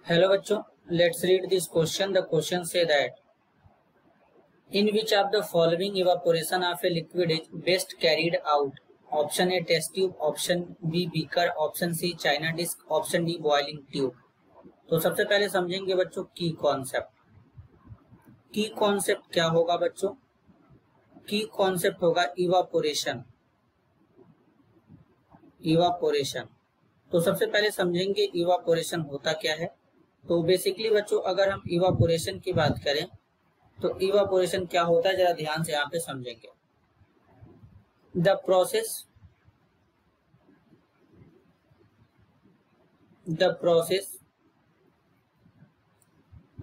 Hello बच्चों, let's read this question. The question say that in which of the following evaporation of a liquid is best carried out? Option A test tube, option B beaker, option C China disk, option D boiling tube. तो सबसे पहले समझेंगे बच्चों की concept. की concept क्या होगा बच्चों? की कॉन्सेप्ट होगा इवापोरेशन। इवापोरेशन तो सबसे पहले समझेंगे इवापोरेशन होता क्या है। तो बेसिकली बच्चों अगर हम इवापोरेशन की बात करें तो इवापोरेशन क्या होता है जरा ध्यान से यहाँ पे समझेंगे। The process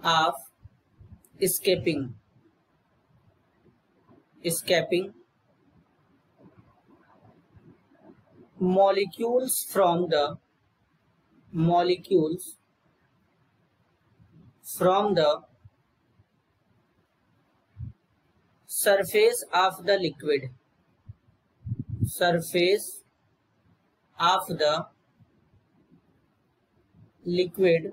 of escaping molecules from the surface of the liquid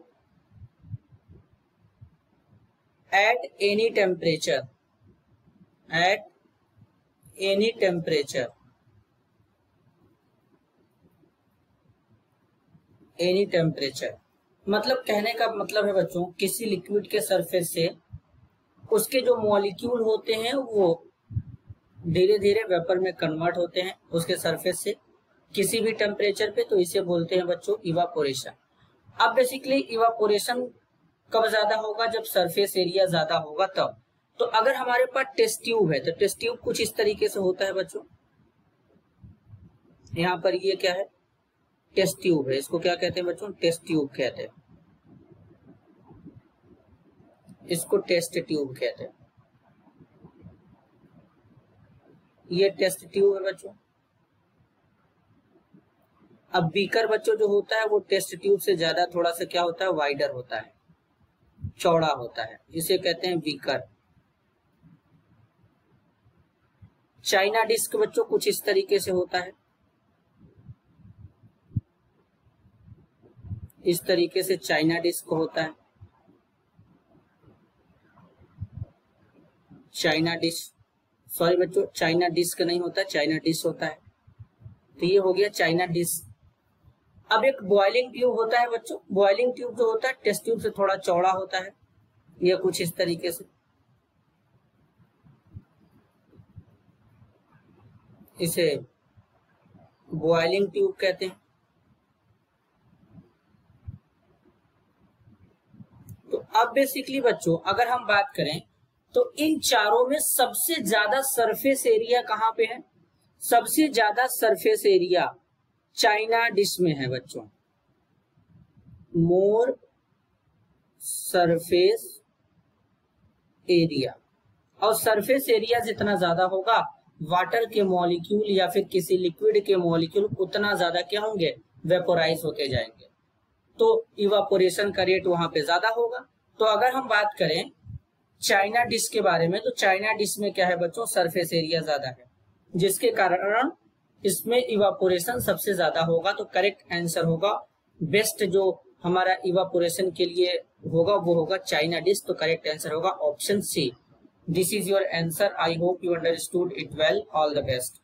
at any temperature मतलब कहने का मतलब है बच्चों किसी लिक्विड के सरफेस से उसके जो मॉलिक्यूल होते हैं वो धीरे धीरे वेपर में कन्वर्ट होते हैं उसके सरफेस से किसी भी टेम्परेचर पे, तो इसे बोलते हैं बच्चों इवापोरेशन। अब बेसिकली इवापोरेशन कब ज्यादा होगा? जब सरफेस एरिया ज्यादा होगा तब। तो अगर हमारे पास टेस्ट ट्यूब है तो टेस्ट ट्यूब कुछ इस तरीके से होता है बच्चों। यहाँ पर ये क्या है? टेस्ट ट्यूब है। इसको क्या कहते हैं बच्चों? टेस्ट ट्यूब कहते हैं। इसको टेस्ट ट्यूब कहते हैं। ये टेस्ट ट्यूब है बच्चों। अब बीकर बच्चों जो होता है वो टेस्ट ट्यूब से ज्यादा थोड़ा सा क्या होता है? वाइडर होता है, चौड़ा होता है, इसे कहते हैं बीकर। चाइना डिस्क बच्चों कुछ इस तरीके से होता है। इस तरीके से चाइना डिस्क होता है। चाइना डिस्क, सॉरी बच्चों, चाइना डिस्क नहीं होता, चाइना डिश होता है। तो ये हो गया चाइना डिस्क। अब एक बॉइलिंग ट्यूब होता है बच्चों। बॉइलिंग ट्यूब जो होता है टेस्ट ट्यूब से थोड़ा चौड़ा होता है। ये कुछ इस तरीके से, इसे बॉइलिंग ट्यूब कहते हैं। तो अब बेसिकली बच्चों अगर हम बात करें तो इन चारों में सबसे ज्यादा सरफेस एरिया कहां पे है? सबसे ज्यादा सरफेस एरिया चाइना डिश में है बच्चों। मोर सरफेस एरिया, और सरफेस एरिया जितना ज्यादा होगा वाटर के मॉलिक्यूल या फिर किसी लिक्विड के मॉलिक्यूल उतना ज्यादा क्या होंगे? वेपोराइज होते जाएंगे। तो इवापोरेशन का रेट वहां पे ज्यादा होगा। तो अगर हम बात करें चाइना डिश के बारे में तो चाइना डिश में क्या है बच्चों? सरफेस एरिया ज्यादा है, जिसके कारण इसमें इवापोरेशन सबसे ज्यादा होगा। तो करेक्ट आंसर होगा, बेस्ट जो हमारा इवापोरेशन के लिए होगा वो होगा चाइना डिश। तो करेक्ट आंसर होगा option C. This is your answer. I hope you understood it well. All the best.